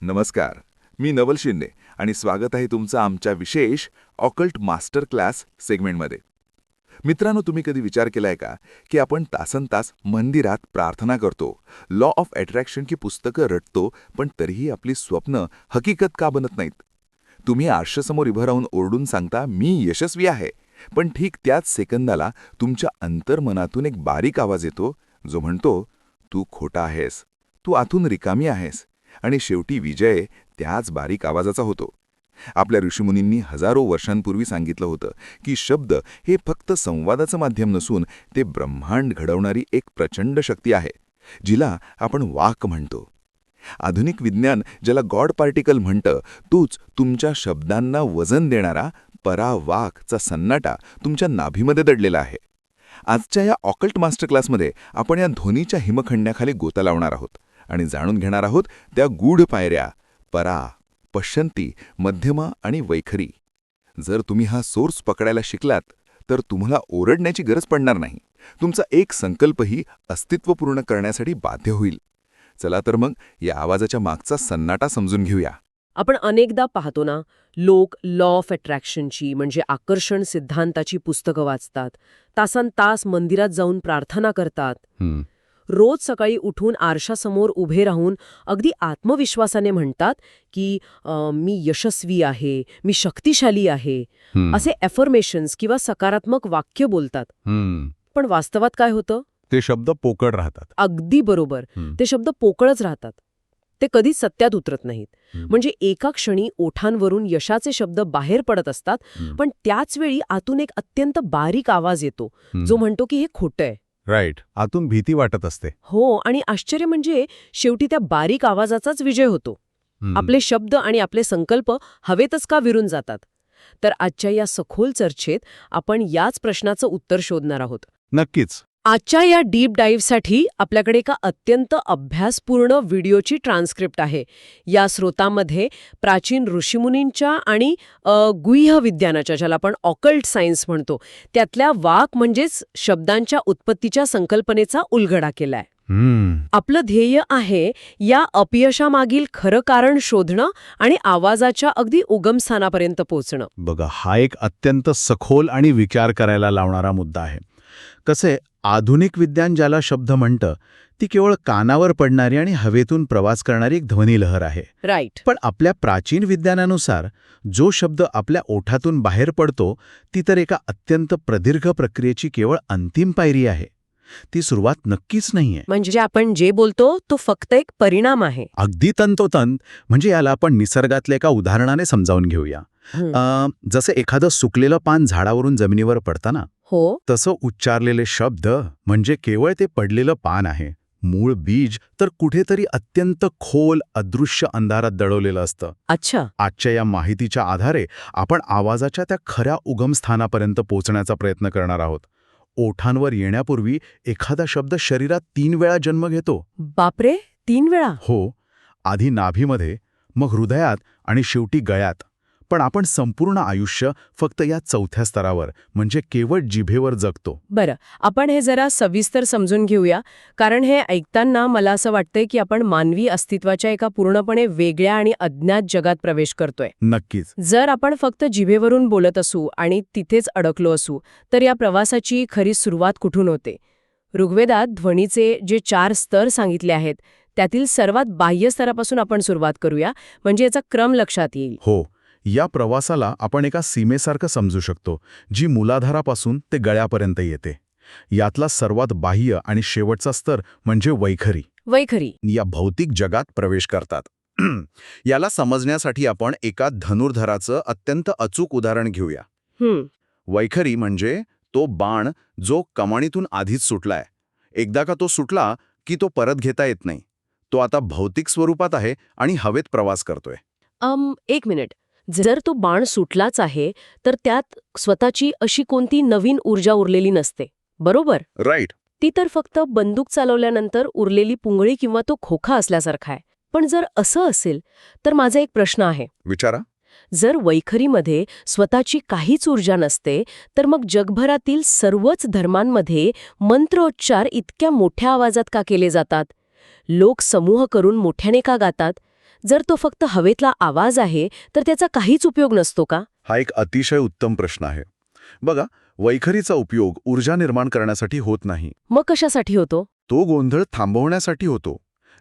नमस्कार. मी नवल शिंदे आणि स्वागत आहे तुमचं आमच्या विशेष ऑकल्ट मास्टर क्लास सेगमेंटमध्ये. मित्रांनो, तुम्ही कधी विचार केलाय का की आपण तासनतास मंदिरात प्रार्थना करतो, लॉ ऑफ अट्रॅक्शन की पुस्तकं रटतो, पण तरीही आपली स्वप्न हकीकत का बनत नाहीत? तुम्ही आरशासमोर उभं राहून ओरडून सांगता, मी यशस्वी आहे, पण ठीक त्याच सेकंदाला तुमच्या अंतर्मनातून एक बारीक आवाज येतो जो म्हणतो, तू खोटा आहेस, तू आतून रिकामी आहेस. आणि शेवटी विजय त्याच बारीक आवाजाचा होतो. आपल्या ऋषीमुनींनी हजारो वर्षांपूर्वी सांगितलं होतं की शब्द हे फक्त संवादाचं माध्यम नसून ते ब्रह्मांड घडवणारी एक प्रचंड शक्ती आहे, जिला आपण वाक म्हणतो. आधुनिक विज्ञान ज्याला गॉड पार्टिकल म्हणतं, तोच तुमच्या शब्दांना वजन देणारा परावाकचा सन्नाटा तुमच्या नाभीमध्ये दडलेला आहे. आजच्या या ऑकल्ट मास्टर क्लासमध्ये आपण या ध्वनीच्या हिमखंड्याखाली गोता लावणार आहोत आणि जाणून घेणार आहोत त्या गूढ पायऱ्या परा, पश्यंती, मध्यमा आणि वैखरी. जर तुम्ही हा सोर्स पकडायला शिकलात तर तुम्हाला ओरडण्याची गरज पडणार नाही. तुमचा एक संकल्पही अस्तित्व पूर्ण करण्यासाठी बाध्य होईल. चला तर मग या आवाजाच्या मागचा सन्नाटा समजून घेऊया. आपण अनेकदा पाहतो ना, लोक लॉ ऑफ अट्रॅक्शनची म्हणजे आकर्षण सिद्धांताची पुस्तकं वाचतात, तासनतास मंदिरात जाऊन प्रार्थना करतात, रोज सकाळी उठून आरशासमोर उभे राहून अगदी आत्मविश्वासाने म्हणतात की मी यशस्वी आहे, मी शक्तिशाली आहे, असे अफर्मेशन्स किंवा सकारात्मक वाक्य बोलतात. पण वास्तवात काय होतं? ते शब्द पोकळ राहतात. अगदी बरोबर, ते शब्द पोकळच राहतात. ते कधीच सत्यात उतरत नाहीत. म्हणजे एका क्षणी ओठांवरून यशाचे शब्द बाहेर पडत असतात, पण त्याच वेळी आतून एक अत्यंत बारीक आवाज येतो जो म्हणतो की हे खोटंय. राईट. आतून भीती वाटत असते. हो, आणि आश्चर्य म्हणजे शेवटी त्या बारीक आवाजाचाच विजय होतो. आपले शब्द आणि आपले संकल्प हवेतच का विरून जातात? तर आजच्या या सखोल चर्चेत आपण याच प्रश्नाचं उत्तर शोधणार आहोत. नक्कीच. आजच्या या डीप डाईव्हसाठी आपल्याकडे एका अत्यंत अभ्यासपूर्ण व्हिडिओची ट्रान्स्क्रिप्ट आहे. या स्रोतामध्ये प्राचीन ऋषीमुनींच्या आणि गुह्य विज्ञानाच्या, ज्याला आपण ऑकल्ट सायन्स म्हणतो, त्यातल्या वाक म्हणजेच शब्दांच्या उत्पत्तीच्या संकल्पनेचा उलगडा केलाय. आपलं ध्येय आहे या अपयशामागील खरं कारण शोधणं आणि आवाजाच्या अगदी उगमस्थानापर्यंत पोहोचणं. बघा, हा एक अत्यंत सखोल आणि विचार करायला लावणारा मुद्दा आहे. कसे आधुनिक विज्ञान ज्याला शब्द म्हणतं, ती केवळ कानावर पडणारी आणि हवेतून प्रवास करणारी एक ध्वनिलहर आहे. राईट. पण आपल्या प्राचीन विज्ञानानुसार जो शब्द आपल्या ओठातून बाहेर पडतो, ती तर एका अत्यंत प्रदीर्घ प्रक्रियेची केवळ अंतिम पायरी आहे. ती सुरुवात नक्कीच नाहीये. म्हणजे आपण जे बोलतो तो फक्त एक परिणाम आहे. अगदी तंतोतंत. म्हणजे याला आपण निसर्गातल्या एका उदाहरणाने समजावून घेऊया. जसं एखादं सुकलेलं पान झाडावरून जमिनीवर पडतं ना, हो, तसं उच्चारलेले शब्द म्हणजे केवळ ते पडलेलं पान आहे. मूळ बीज तर कुठेतरी अत्यंत खोल अदृश्य अंधारात दडवलेलं असतं. अच्छा. आजच्या या माहितीच्या आधारे आपण आवाजाच्या त्या खऱ्या उगमस्थानापर्यंत पोहोचण्याचा प्रयत्न करणार आहोत. ओठांवर येण्यापूर्वी एखादा शब्द शरीरात 3 वेळा जन्म घेतो. बापरे, 3 वेळा? हो, आधी नाभीमध्ये, मग हृदयात आणि शेवटी गळ्यात. पण आपण संपूर्ण आयुष्य फक्त या चौथ्या स्तरावर म्हणजे केवळ जिभेवर जगतो. बरं, आपण हे जरा सविस्तर समजून घेऊया, कारण हे ऐकताना मला असं वाटतंय की आपण मानवी अस्तित्वाच्या एका पूर्णपणे वेगळ्या आणि अज्ञात जगात प्रवेश करतोय. नक्कीच. जर आपण फक्त जिभेवरून बोलत असू आणि तिथेच अडकलो असू, तर या प्रवासाची खरी सुरुवात कुठून होते? ऋग्वेदात ध्वनीचे जे 4 स्तर सांगितले आहेत, त्यातील सर्वात बाह्य स्तरापासून आपण सुरुवात करूया, म्हणजे याचा क्रम लक्षात येईल. हो, या प्रवासाला आपण एका सीमेसारखं समजू शकतो, जी मूलाधारापासून ते गळ्यापर्यंत येते. यातला सर्वात बाह्य आणि शेवटचा स्तर म्हणजे वैखरी. वैखरी या भौतिक जगात प्रवेश करतात. याला समजण्यासाठी आपण एका धनुर्धराचं अत्यंत अचूक उदाहरण घेऊया. वैखरी म्हणजे तो बाण जो कमानीतून आधीच सुटलाय. एकदा का तो सुटला की तो परत घेता येत नाही. तो आता भौतिक स्वरूपात आहे आणि हवेत प्रवास करतोय. एक मिनिट. जर तो बाण सुटलाच आहे, तर त्यात स्वतःची अशी कोणती नवीन ऊर्जा उरलेली नसते, बरोबर? राईट. ती तर फक्त बंदूक चालवल्यानंतर उरलेली पुंगळी किंवा तो खोखा असल्यासारखा आहे. पण जर असं असेल तर माझा एक प्रश्न आहे. विचारा. जर वैखरीमध्ये स्वतःची काहीच ऊर्जा नसते, तर मग जगभरातील सर्वच धर्मांमध्ये मंत्रोच्चार इतक्या मोठ्या आवाजात का केले जातात? लोक समूह करून मोठ्याने का गातात? जर तो फक्त हवेतला आवाज आहे तर त्याचा काहीच उपयोग नसतो का? हा एक अतिशय उत्तम प्रश्न आहे. बघा, वैखरीचा उपयोग ऊर्जा निर्माण करण्यासाठी होत नाही. मग कशासाठी होतो? तो गोंधळ थांबवण्यासाठी होतो.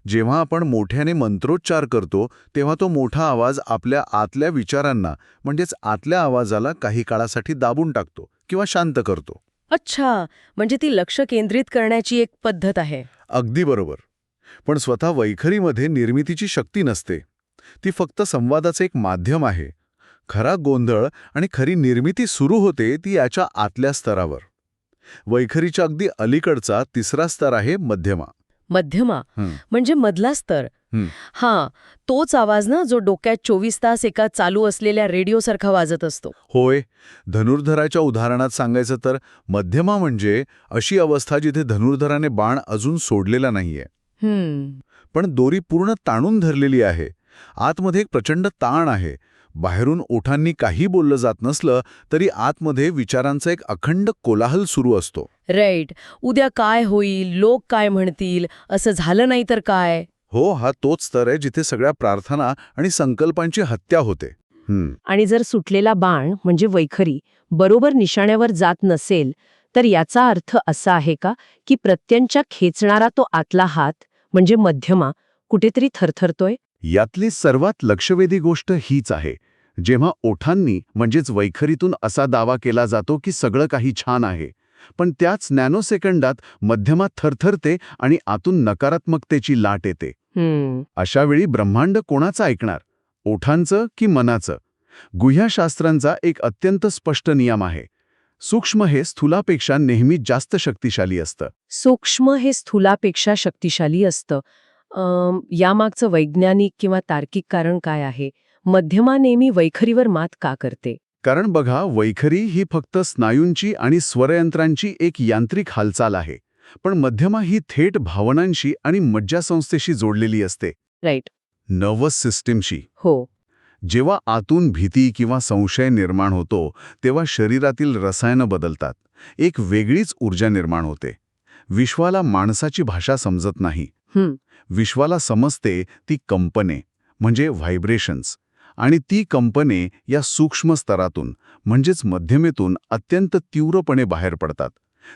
जेव्हा आपण मोठ्याने मंत्रोच्चार करतो तेव्हा तो मोठा आवाज आपल्या आतल्या विचारांना म्हणजेच आतल्या आवाजाला काही काळासाठी दाबून टाकतो किंवा शांत करतो. अच्छा, म्हणजे ती लक्ष केंद्रित करण्याची एक पद्धत आहे. अगदी बरोबर. पण स्वतः वैखरीमध्ये निर्मितीची शक्ती नसते. ती फक्त संवादाचं एक माध्यम आहे. खरा गोंधळ आणि खरी निर्मिती सुरू होते ती याच्या आतल्या स्तरावर. वैखरीच्या अगदी अलीकडचा तिसरा स्तर आहे मध्यमा. मध्यमा हं. म्हणजे मधला स्तर. हं. हां, तोच आवाज ना जो डोक्यात 24 तास एका चालू असलेल्या रेडिओसारखा वाजत असतो. होय. धनुर्धराच्या उदाहरणात सांगायचं तर मध्यमा म्हणजे अशी अवस्था जिथे धनुर्धराने बाण अजून सोडलेला नाहीये. पण दोरी पूर्ण ताणून धरलेली आहे. आतमध्ये एक प्रचंड ताण आहे. बाहेरून ओठांनी काही बोललं जात नसलं तरी आतमध्ये विचारांचा एक अखंड कोलाहल सुरू असतो. राईट. उद्या काय होईल, लोक काय म्हणतील, असं झालं नाही तर काय? हो, हा तोच स्तर आहे जिथे सगळ्या प्रार्थना आणि संकल्पांची हत्या होते. आणि जर सुटलेला बाण म्हणजे वैखरी बरोबर निशाण्यावर जात नसेल तर याचा अर्थ असा आहे का की प्रत्यंच्या खेचणारा तो आतला हात म्हणजे मध्यमा कुठेतरी थरथरतोय? यातली सर्वात लक्षवेधी गोष्ट हीच आहे. जेव्हा ओठांनी म्हणजेच वैखरीतून असा दावा केला जातो की सगळं काही छान आहे, पण त्याच नॅनोसेकंदात मध्यमा थरथरते आणि आतून नकारात्मकतेची लाट येते. अशा वेळी ब्रह्मांड कोणाचं ऐकणार, ओठांचं की मनाचं? गुह्यशास्त्रांचा एक अत्यंत स्पष्ट नियम आहे. सूक्ष्म हे स्थूलापेक्षा नेहमी जास्त शक्तिशाली असतं. सूक्ष्म हे स्थूलापेक्षा शक्तिशाली असतं. यामागचं वैज्ञानिक किंवा तार्किक कारण काय आहे? मध्यमा नेहमी वैखरीवर मात का करते? कारण बघा, वैखरी ही फक्त स्नायूंची आणि स्वरयंत्रांची एक यांत्रिक हालचाल आहे, पण मध्यमा ही थेट भावनांशी आणि मज्जासंस्थेशी जोडलेली असते. राईट. नर्वस सिस्टीमशी. हो. जेव्हा आतून भीती किंवा संशय निर्माण होतो तेव्हा शरीरातील रसायनं बदलतात. एक वेगळीच ऊर्जा निर्माण होते. विश्वाला माणसाची भाषा समजत नाही. विश्वाला समजते ती कंपने म्हणजे व्हायब्रेशन्स, आणि ती कंपने या सूक्ष्म स्तरातून म्हणजेच मध्यमेतून अत्यंत तीव्रपणे बाहेर पडतात.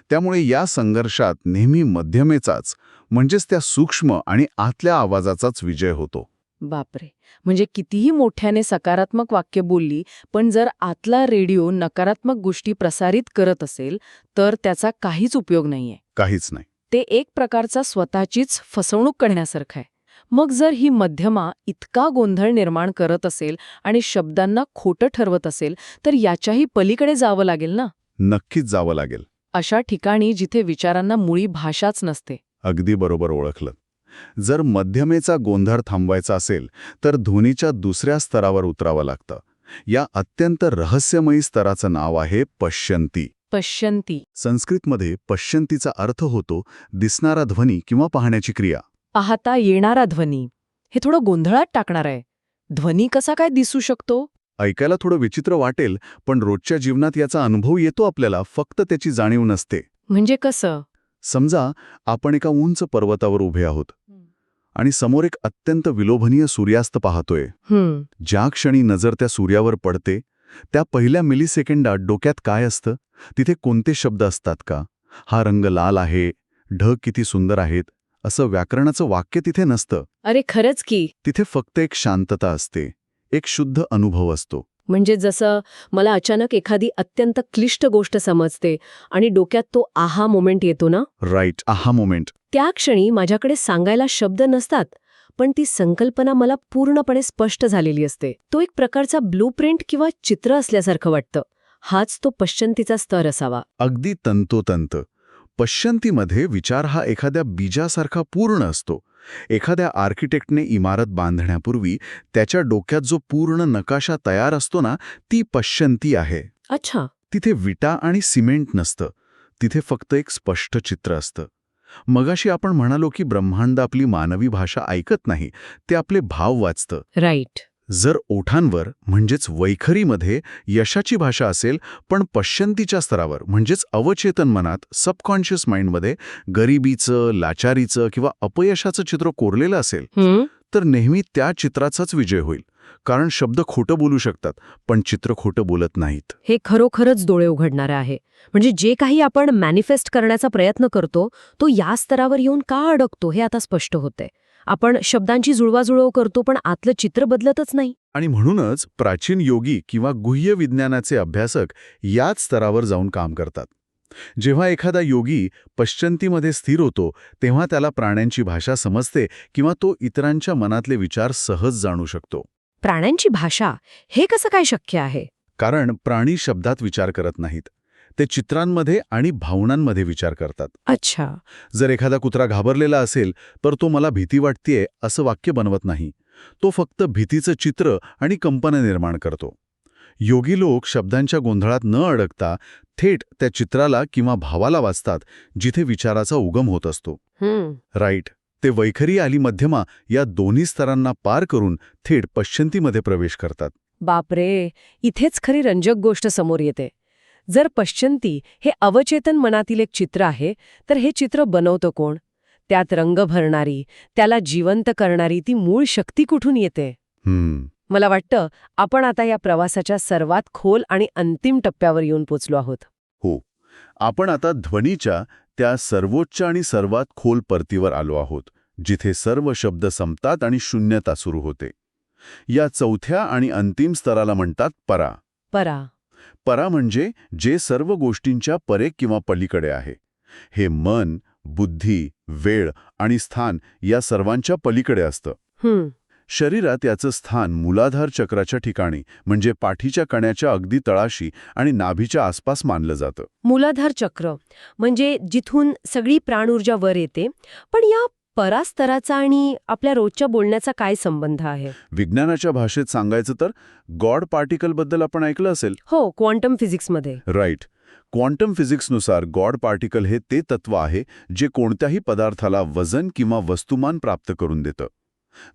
त्यामुळे या संघर्षात नेहमी मध्यमेचाच म्हणजेच त्या सूक्ष्म आणि आतल्या आवाजाचाच विजय होतो. बापरे. म्हणजे कितीही मोठ्याने सकारात्मक वाक्य बोलली पण जर आतला रेडिओ नकारात्मक गोष्टी प्रसारित करत असेल तर त्याचा काहीच उपयोग नाहीये. काहीच नाही. ते एक प्रकारचा स्वतःचीच फसवणूक करण्यासारखं आहे. मग जर ही मध्यमा इतका गोंधळ निर्माण करत असेल आणि शब्दांना खोटं ठरवत असेल तर याच्याही पलीकडे जावं लागेल ना? नक्कीच जावं लागेल. अशा ठिकाणी जिथे विचारांना मुळी भाषाच नसते. अगदी बरोबर ओळखलं. जर मध्यमेचा गोंधळ थांबवायचा असेल तर ध्वनीच्या दुसऱ्या स्तरावर उतरावं लागतं. या अत्यंत रहस्यमयी स्तराचं नाव आहे पश्यन्ती. पश्यन्ती. संस्कृतमध्ये पश्यन्तीचा अर्थ होतो दिसणारा ध्वनी किंवा पाहण्याची क्रिया. पाहता येणारा ध्वनी. हे थोडं गोंधळात टाकणार आहे. ध्वनी कसा काय दिसू शकतो? ऐकायला थोडं विचित्र वाटेल, पण रोजच्या जीवनात याचा अनुभव येतो आपल्याला, फक्त त्याची जाणीव नसते. म्हणजे कसं? समजा आपण एका उंच पर्वतावर उभे आहोत आणि समोर एक अत्यंत विलोभनीय सूर्यास्त पाहतोय. ज्या क्षणी नजर त्या सूर्यावर पडते त्या पहिल्या मिलीसेकंदात डोक्यात काय असतं? तिथे कोणते शब्द असतात का? हा रंग लाल आहे, ढग किती सुंदर आहेत, असं व्याकरणाचं वाक्य तिथे नसतं. अरे खरंच की. तिथे फक्त एक शांतता असते, एक शुद्ध अनुभव असतो. म्हणजे जसं मला अचानक एखादी अत्यंत क्लिष्ट गोष्ट समजते आणि डोक्यात तो आहा मोमेंट येतो ना. Right, aha moment. त्या क्षणी माझ्याकडे सांगायला शब्द नसतात पण ती संकल्पना मला पूर्णपणे स्पष्ट झालेली असते. तो एक प्रकारचा ब्लूप्रिंट किंवा चित्र असल्यासारखं वाटतं. हाच तो पश्यन्तीचा स्तर असावा. अगदी तंतोतंत. पश्यन्तीमध्ये विचार हा एखाद्या बीजासारखा पूर्ण असतो. एखाद्या आर्किटेक्टने इमारत बांधण्यापूर्वी त्याच्या डोक्यात जो पूर्ण नकाशा तयार असतो ना, ती पश्यन्ती आहे. अच्छा. तिथे विटा आणि सिमेंट नसतं. तिथे फक्त एक स्पष्ट चित्र असतं. मगाशी आपण म्हणालो की ब्रह्मांड आपली मानवी भाषा ऐकत नाही, ते आपले भाव वाचतं. राईट. जर ओठांवर म्हणजेच वैखरीमध्ये यशाची भाषा असेल, पण पश्यन्तीच्या स्तरावर म्हणजेच अवचेतन मनात, सबकॉन्शियस माइंडमध्ये गरिबीचं, लाचारीचं किंवा अपयशाचं चित्र कोरलेलं असेल, तर नेहमी त्या चित्राचाच विजय होईल. कारण शब्द खोटं बोलू शकतात, पण चित्र खोटं बोलत नाहीत. हे खरोखरच डोळे उघडणारं आहे. म्हणजे जे काही आपण मॅनिफेस्ट करण्याचा प्रयत्न करतो तो या स्तरावर येऊन का अडकतो हे आता स्पष्ट होतंय. आपण शब्दांची जुळवाजुळव करतो पण आतलं चित्र बदलतच नाही. आणि म्हणूनच प्राचीन योगी किंवा गुह्य विज्ञानाचे अभ्यासक याच स्तरावर जाऊन काम करतात. जेव्हा एखादा योगी पश्चंतीमध्ये स्थिर होतो तेव्हा त्याला प्राण्यांची भाषा समजते किंवा तो इतरांच्या मनातले विचार सहज जाणू शकतो. प्राण्यांची भाषा हे कसं काय शक्य आहे? कारण प्राणी शब्दात विचार करत नाहीत. ते चित्रांमध्ये आणि भावनांमध्ये विचार करतात. अच्छा. जर एखादा कुत्रा घाबरलेला असेल तर तो मला भीती वाटतेय असं वाक्य बनवत नाही. तो फक्त भीतीचं चित्र आणि कल्पना निर्माण करतो. योगी लोक शब्दांच्या गोंधळात न अडकता थेट त्या चित्राला किंवा भावाला वाचतात जिथे विचाराचा उगम होत असतो. राईट. ते वैखरी आणि मध्यमा या दोन्ही स्तरांना पार करून थेट पश्चंतीमध्ये प्रवेश करतात. बापरे, इथेच खरी रंजक गोष्ट समोर येते. जर पश्चंती हे अवचेतन मनातील एक चित्र आहे तर हे चित्र बनवतं कोण? त्यात रंग भरणारी, त्याला जिवंत करणारी ती मूळ शक्ती कुठून येते? मला वाटतं आपण आता या प्रवासाच्या सर्वात खोल आणि अंतिम टप्प्यावर येऊन पोचलो आहोत. हो, आपण आता ध्वनीच्या त्या सर्वोच्च आणि सर्वात खोल परतीवर आलो आहोत, जिथे सर्व शब्द संपतात आणि शून्यता सुरू होते. या चौथ्या आणि अंतिम स्तराला म्हणतात परा. परा. परा म्हणजे जे सर्व गोष्टींच्या परे किंवा पलीकडे आहे. हे मन, बुद्धी, वेळ आणि स्थान या सर्वांच्या पलीकडे असतं. शरीरात याचं स्थान मूलाधार चक्राच्या ठिकाणी म्हणजे पाठीच्या कण्याच्या अगदी तळाशी आणि नाभीच्या आसपास मानलं जातं. मूलाधार चक्र म्हणजे जिथून सगळी प्राणऊर्जा वर येते. पण या परास्तराचा आणि आपल्या रोजच्या बोलण्याचा काय संबंध आहे? विज्ञानाच्या भाषेत सांगायचं तर गॉड पार्टिकलबद्दल आपण ऐकलं असेल. हो, क्वांटम फिजिक्समध्ये. राईट. क्वांटम फिजिक्सनुसार गॉड पार्टिकल हे ते तत्व आहे जे कोणत्याही पदार्थाला वजन किंवा वस्तुमान प्राप्त करून देतं.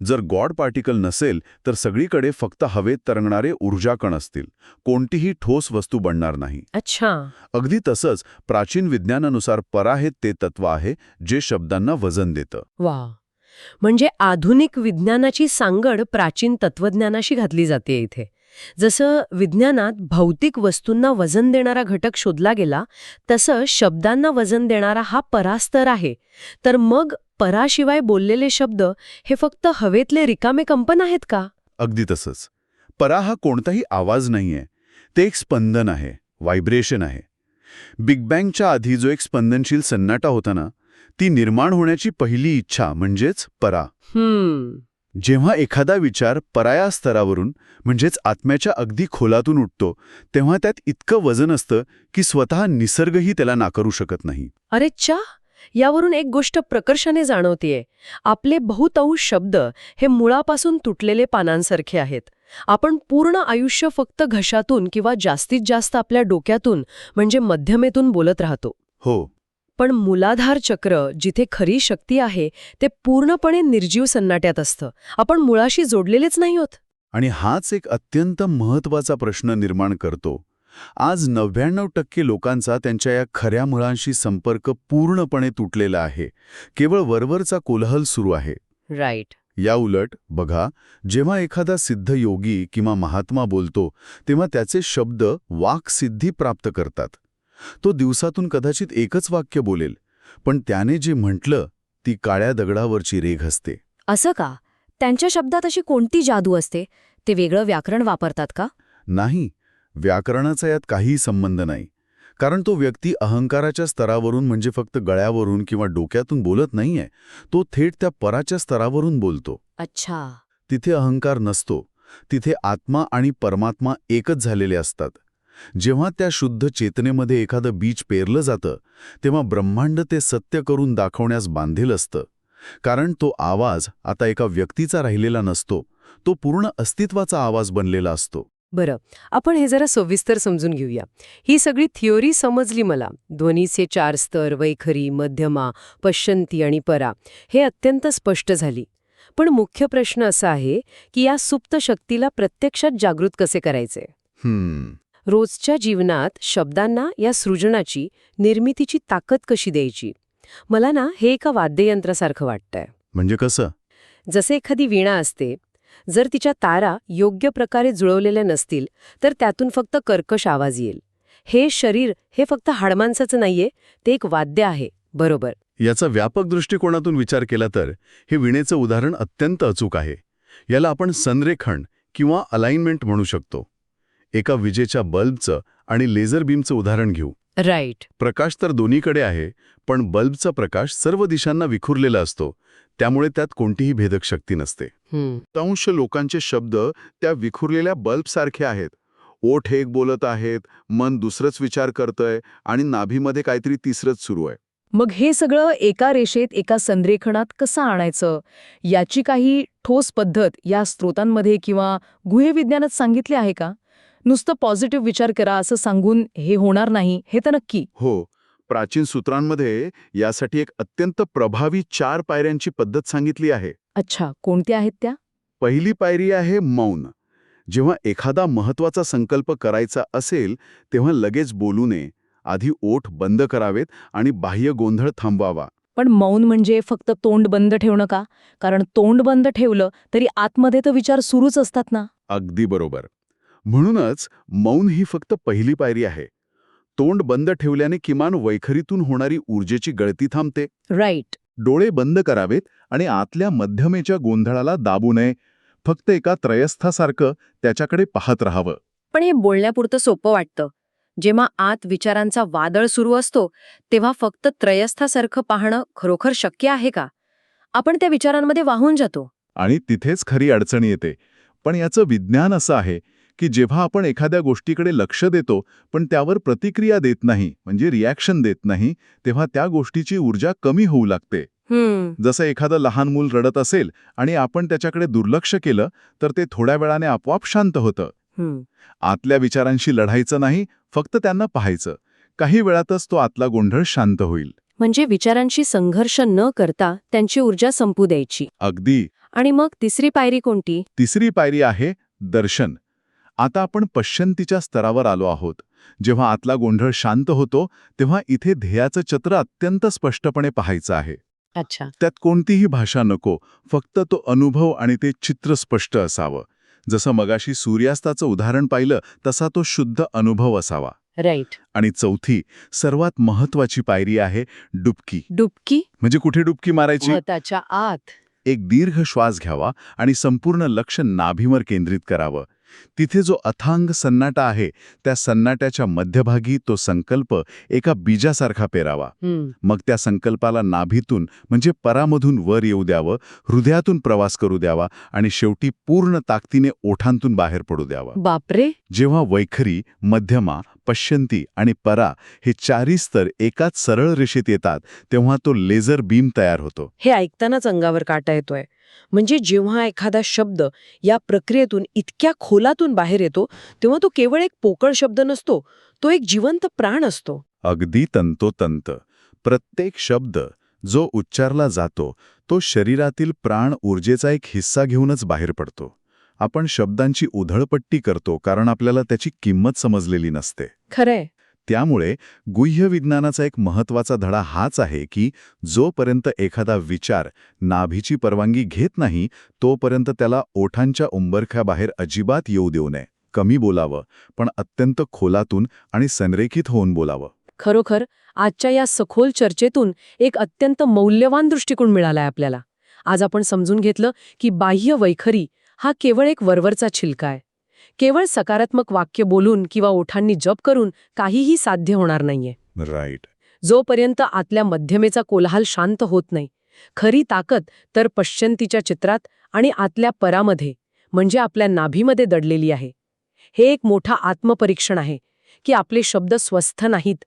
जर गॉड पार्टिकल नसेल तर सगळीकडे फक्त हवेत तरंगणारे ऊर्जाकण असतील. कोणतीही ठोस वस्तू बनणार नाही. अच्छा. अगदी तसंच प्राचीन विज्ञानानुसार परा हे ते तत्व आहे जे शब्दांना वजन देतं. वा. म्हणजे आधुनिक विज्ञानाची सांगड प्राचीन तत्वज्ञानाशी घातली जाते इथे. जसं विज्ञानात भौतिक वस्तूंना वजन देणारा घटक शोधला गेला तसं शब्दांना वजन देणारा हा परास्तर आहे. तर मग पराशिवाय बोललेले शब्द हे फक्त हवेतले रिकामे कंपन आहेत का? अगदी तसंच. परा हा कोणताही आवाज नाहीये. ते एक स्पंदन आहे, व्हायब्रेशन आहे. बिग बँगच्या आधी जो एक स्पंदनशील सन्नाटा होता ना, ती निर्माण होण्याची पहिली इच्छा म्हणजेच परा. जेव्हा एखादा विचार पराया स्तरावरून म्हणजेच आत्म्याच्या अगदी खोलातून उठतो तेव्हा त्यात इतकं वजन असतं की स्वतः निसर्गही त्याला नाकारू शकत नाही. अरे च्या, यावरून एक गोष्ट प्रकर्षाने जाणवतेय. आपले बहुतांश शब्द हे मुळापासून तुटलेले पानांसारखे आहेत. आपण पूर्ण आयुष्य फक्त घशातून किंवा जास्तीत जास्त आपल्या डोक्यातून म्हणजे मध्यमेतून बोलत राहतो. हो. पण मूलाधार चक्र जिथे खरी शक्ती आहे ते पूर्णपणे निर्जीव सन्नाट्यात असतं. आपण मुळाशी जोडलेलेच नाही होत. आणि हाच एक अत्यंत महत्त्वाचा प्रश्न निर्माण करतो. आज 99% लोकांचा त्यांच्या या खऱ्या मुळांशी संपर्क पूर्णपणे तुटलेला आहे. केवळ वरवरचा कोलाहल सुरू आहे. राईट. या उलट बघा, जेव्हा एखादा सिद्ध योगी किंवा महात्मा बोलतो तेव्हा त्याचे शब्द वाक्सिद्धी प्राप्त करतात. तो दिवसातून कदाचित एकच वाक्य बोलेल, पण त्याने जे म्हटलं ती काळ्या दगडावरची रेघ असते. असं का? त्यांच्या शब्दात अशी कोणती जादू असते? ते वेगळं व्याकरण वापरतात का? नाही, व्याकरणाचा यात काहीही संबंध नाही. कारण तो व्यक्ती अहंकाराच्या स्तरावरून म्हणजे फक्त गळ्यावरून किंवा डोक्यातून बोलत नाहीये. तो थेट त्या पराच्या स्तरावरून बोलतो. अच्छा. तिथे अहंकार नसतो. तिथे आत्मा आणि परमात्मा एकच झालेले असतात. जेव्हा त्या शुद्ध चेतनेमध्ये एखादं बीज पेरलं जातं तेव्हा ब्रह्मांड ते सत्य करून दाखवण्यास बांधील असतं. कारण तो आवाज आता एका व्यक्तीचा राहिलेला नसतो. तो पूर्ण अस्तित्वाचा आवाज बनलेला असतो. बरं, आपण हे जरा सविस्तर समजून घेऊया. ही सगळी थिओरी समजली मला. ध्वनीचे 4 स्तर, वैखरी, मध्यमा, पश्चंती आणि परा, हे अत्यंत स्पष्ट झाली. पण मुख्य प्रश्न असा आहे की या सुप्त शक्तीला प्रत्यक्षात जागृत कसे करायचे? रोजच्या जीवनात शब्दांना या सृजनाची, निर्मितीची ताकद कशी द्यायची? मला ना हे एका वाद्ययंत्रासारखं वाटतंय. म्हणजे कसं? जसे एखादी वीणा असते, जर तिच्या तारा योग्य प्रकारे जुळवलेल्या नसतील तर त्यातून फक्त कर्कश आवाज येईल. हे शरीर हे फक्त हाडमाणसाचं नाहीये, ते एक वाद्य आहे. बरोबर. याचा व्यापक दृष्टिकोनातून विचार केला तर हे वीणेचं उदाहरण अत्यंत अचूक आहे. याला आपण संरेखन किंवा अलाइनमेंट म्हणू शकतो. एका विजेच्या बल्बचं आणि लेझर बीमचं उदाहरण घेऊ. राईट. प्रकाश तर दोन्हीकडे आहे, पण बल्बचा प्रकाश सर्व दिशांना विखुरलेला असतो, त्यामुळे त्यात कोणतीही भेदक शक्ती नसते. बहुतांश लोकांचे शब्द त्या विखुरलेल्या बल्बसारखे आहेत. ओठ एक बोलत आहेत, मन दुसरंच विचार करतंय आणि नाभीमध्ये काहीतरी तिसरंच सुरू आहे. मग हे सगळं एका रेषेत, एका संरेखनात कसं आणायचं, याची काही ठोस पद्धत या स्रोतांमध्ये किंवा गुह्यविज्ञानात सांगितली आहे का? नुसतं पॉझिटिव्ह विचार करा असं सांगून हे होणार नाही, हे तर नक्की. हो, प्राचीन सूत्रांमध्ये यासाठी एक अत्यंत प्रभावी 4 पायऱ्यांची पद्धत सांगितली आहे. अच्छा, कोणत्या आहेत त्या? पहिली पायरी आहे मौन. जेव्हा एखादा महत्वाचा संकल्प करायचा असेल तेव्हा लगेच बोलू नये. आधी ओठ बंद करावेत आणि बाह्य गोंधळ थांबवावा. पण मौन म्हणजे फक्त तोंड बंद ठेवणं का? कारण तोंड बंद ठेवलं तरी आतमध्ये तर विचार सुरूच असतात ना. अगदी बरोबर. म्हणूनच मौन ही फक्त पहिली पायरी आहे. तोंड बंद ठेवल्याने किमान वैखरीतून होणारी ऊर्जेची गळती थांबते. राईट. डोळे बंद करावेत आणि आतल्या मध्यमेच्या गोंधळाला दाबू नये. फक्त एका त्रयस्थासारखं त्याच्याकडे पाहत राहावं. पण हे बोलण्यापुरतं सोपं वाटतं. जेव्हा आत विचारांचा वादळ सुरू असतो तेव्हा फक्त त्रयस्थासारखं पाहणं खरोखर शक्य आहे का? आपण त्या विचारांमध्ये वाहून जातो. आणि तिथेच खरी अडचण येते. पण याचं विज्ञान असं आहे की जेव्हा आपण एखाद्या गोष्टीकडे लक्ष देतो पण त्यावर प्रतिक्रिया देत नाही, म्हणजे रिॲक्शन देत नाही, तेव्हा त्या गोष्टीची ऊर्जा कमी होऊ लागते. जसं एखादं लहान मूल रडत असेल आणि आपण त्याच्याकडे दुर्लक्ष केलं तर ते थोड्या वेळाने आपोआप शांत होतं. आतल्या विचारांशी लढायचं नाही, फक्त त्यांना पाहायचं. काही वेळातच तो आतला गोंधळ शांत होईल. म्हणजे विचारांशी संघर्ष न करता त्यांची ऊर्जा संपू द्यायची. अगदी. आणि मग तिसरी पायरी कोणती? तिसरी पायरी आहे दर्शन. आता आपण पश्यंतीच्या स्तरावर आलो आहोत. जेव्हा आतला गोंधळ शांत होतो तेव्हा इथे ध्येयाचं चित्र अत्यंत स्पष्टपणे पाहायचं आहे. अच्छा. त्यात कोणतीही भाषा नको, फक्त तो अनुभव आणि ते चित्र स्पष्ट असावं. जसं मगाशी सूर्यास्ताचं उदाहरण पाहिलं तसा तो शुद्ध अनुभव असावा. राईट. आणि चौथी, सर्वात महत्वाची पायरी आहे डुबकी. डुबकी म्हणजे कुठे डुबकी मारायची? त्याच्या आत. एक दीर्घ श्वास घ्यावा आणि संपूर्ण लक्ष नाभीवर केंद्रित करावं. तिथे जो अथांग सन्नाटा आहे त्या सन्नाट्याच्या मध्यभागी तो संकल्प एका बीजासारखा पेरावा. मग त्या संकल्पाला नाभीतून म्हणजे परामधून वर येऊ द्यावं, हृदयातून प्रवास करू द्यावा आणि शेवटी पूर्ण ताकदीने ओठांतून बाहेर पडू द्यावा. बापरे. जेव्हा वैखरी, मध्यमा, पश्यंती आणि परा हे 4 स्तर एकाच सरळ रेषेत येतात तेव्हा तो लेझर बीम तयार होतो. हे ऐकतानाच अंगावर काटा येतोय. म्हणजे जेव्हा एखादा शब्द या प्रक्रियेतून इतक्या खोलातून बाहेर येतो तेव्हा तो केवळ एक पोकळ शब्द नसतो, तो एक जिवंत प्राण असतो. अगदी तंतोतंत. प्रत्येक शब्द जो उच्चारला जातो तो शरीरातील प्राण ऊर्जेचा एक हिस्सा घेऊनच बाहेर पडतो. आपण शब्दांची उधळपट्टी करतो कारण आपल्याला त्याची किंमत समजलेली नसते. खरंय. त्यामुळे गुह्य विज्ञानाचा एक महत्वाचा धडा हाच आहे की जोपर्यंत एखादा विचार नाभीची परवानगी घेत नाही तोपर्यंत त्याला ओठांच्या उंबरख्याबाहेर अजिबात येऊ देऊ नये. कमी बोलावं, पण अत्यंत खोलातून आणि संरेखित होऊन बोलावं. खरोखर आजच्या या सखोल चर्चेतून एक अत्यंत मौल्यवान दृष्टिकोन मिळालाय आपल्याला. आज आपण समजून घेतलं की बाह्य वैखरी हा केवळ एक वरवरचा छिलका आहे. केवळ सकारात्मक वाक्य बोलून किंवा ओठांनी जप करून काहीही साध्य होणार नाहीये. राईट. जोपर्यंत आतल्या मध्यमेचा कोलाहल शांत होत नाही, खरी ताकद तर पश्यंतीच्या चित्रात आणि आतल्या परामध्ये म्हणजे आपल्या नाभीमध्ये दडलेली आहे. हे एक मोठा आत्मपरीक्षण आहे की आपले शब्द स्वस्थ नाहीत.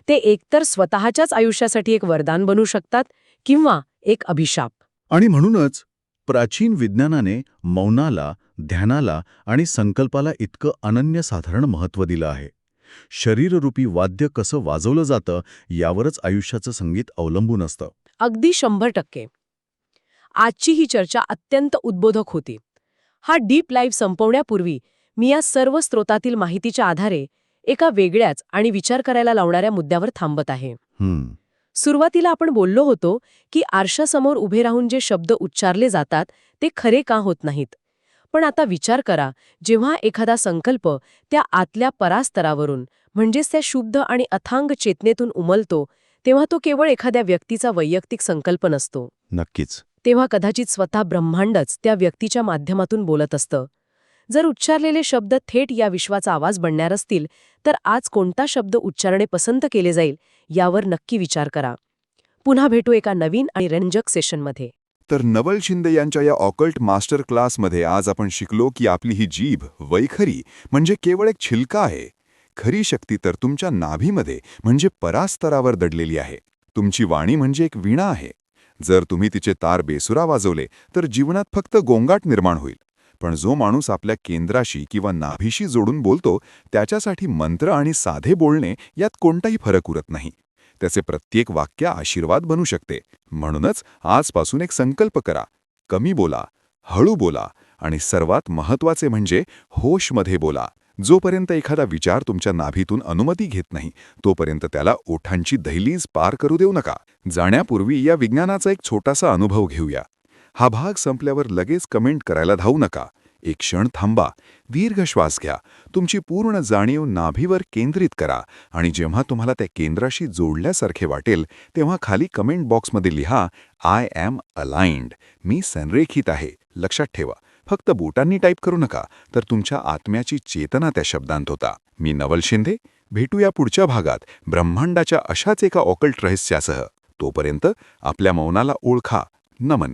ते एकतर स्वतःच्याच आयुष्यासाठी एक वरदान बनू शकतात किंवा एक अभिशाप. आणि म्हणूनच प्राचीन विज्ञानाने मौनाला, ध्यानाला आणि संकल्पाला इतकं अनन्यसाधारण महत्त्व दिलं आहे. शरीररूपी वाद्य कसं वाजवलं जातं यावरच आयुष्याचं संगीत अवलंबून असतं. अगदी 100%. आजची ही चर्चा अत्यंत उद्बोधक होती. हा डीप लाईव्ह संपवण्यापूर्वी मी या सर्व स्रोतातील माहितीच्या आधारे एका वेगळ्याच आणि विचार करायला लावणाऱ्या मुद्द्यावर थांबत आहे. सुरुवातीला आपण बोललो होतो की आरशासमोर उभे राहून जे शब्द उच्चारले जातात ते खरे का होत नाहीत. पण आता विचार करा, जेव्हा एखादा संकल्प त्या आतल्या परास्तरावरून म्हणजेच त्या शुद्ध आणि अथांग चेतनेतून उमलतो, तेव्हा तो केवळ एखाद्या व्यक्तीचा वैयक्तिक संकल्प नसतो. नक्कीच. तेव्हा कदाचित स्वतः ब्रह्मांडच त्या व्यक्तीच्या माध्यमातून बोलत असतं. जर उच्चारलेले शब्द थेट या विश्वाचा आवाज बनणार असतील, तर आज कोणता शब्द उच्चारणे पसंत केले जाईल यावर नक्की विचार करा. पुन्हा भेटू एका नवीन आणि रंजक सेशनमध्ये. तर नवल शिंदे यांच्या या ऑकल्ट मास्टर क्लासमध्ये आज आपण शिकलो की आपली ही जीभ वैखरी म्हणजे केवळ एक छिलका आहे. खरी शक्ती तर तुमच्या नाभीमध्ये म्हणजे परास्तरावर दडलेली आहे. तुमची वाणी म्हणजे एक वीणा आहे. जर तुम्ही तिचे तार बेसुरा वाजवले तर जीवनात फक्त गोंगाट निर्माण होईल. पण जो माणूस आपल्या केंद्राशी किंवा नाभीशी जोडून बोलतो त्याच्यासाठी मंत्र आणि साधे बोलणे यात कोणताही फरक उरत नाही. त्याचे प्रत्येक वाक्य आशीर्वाद बनू शकते. म्हणूनच आजपासून एक संकल्प करा. कमी बोला, हळू बोला आणि सर्वात महत्त्वाचे म्हणजे होशमध्ये बोला. जोपर्यंत एखादा विचार तुमच्या नाभीतून अनुमती घेत नाही तोपर्यंत त्याला ओठांची दहलीज पार करू देऊ नका. जाण्यापूर्वी या विज्ञानाचा एक छोटासा अनुभव घेऊया. हा भाग संपल्यावर लगेच कमेंट करायला धावू नका. एक क्षण थांबा, दीर्घ श्वास घ्या, तुमची पूर्ण जाणीव नाभीवर केंद्रित करा आणि जेव्हा तुम्हाला त्या केंद्राशी जोडल्यासारखे वाटेल तेव्हा खाली कमेंट बॉक्समध्ये लिहा, आय एम अलाइन्ड. मी संरेखित आहे. लक्षात ठेवा, फक्त बोटांनी टाईप करू नका, तर तुमच्या आत्म्याची चेतना त्या शब्दांत होता. मी नवल शिंदे. भेटूया पुढच्या भागात ब्रह्मांडाच्या अशाच एका ऑकल्ट रहस्यासह. तोपर्यंत आपल्या मौनाला ओळखा. नमन.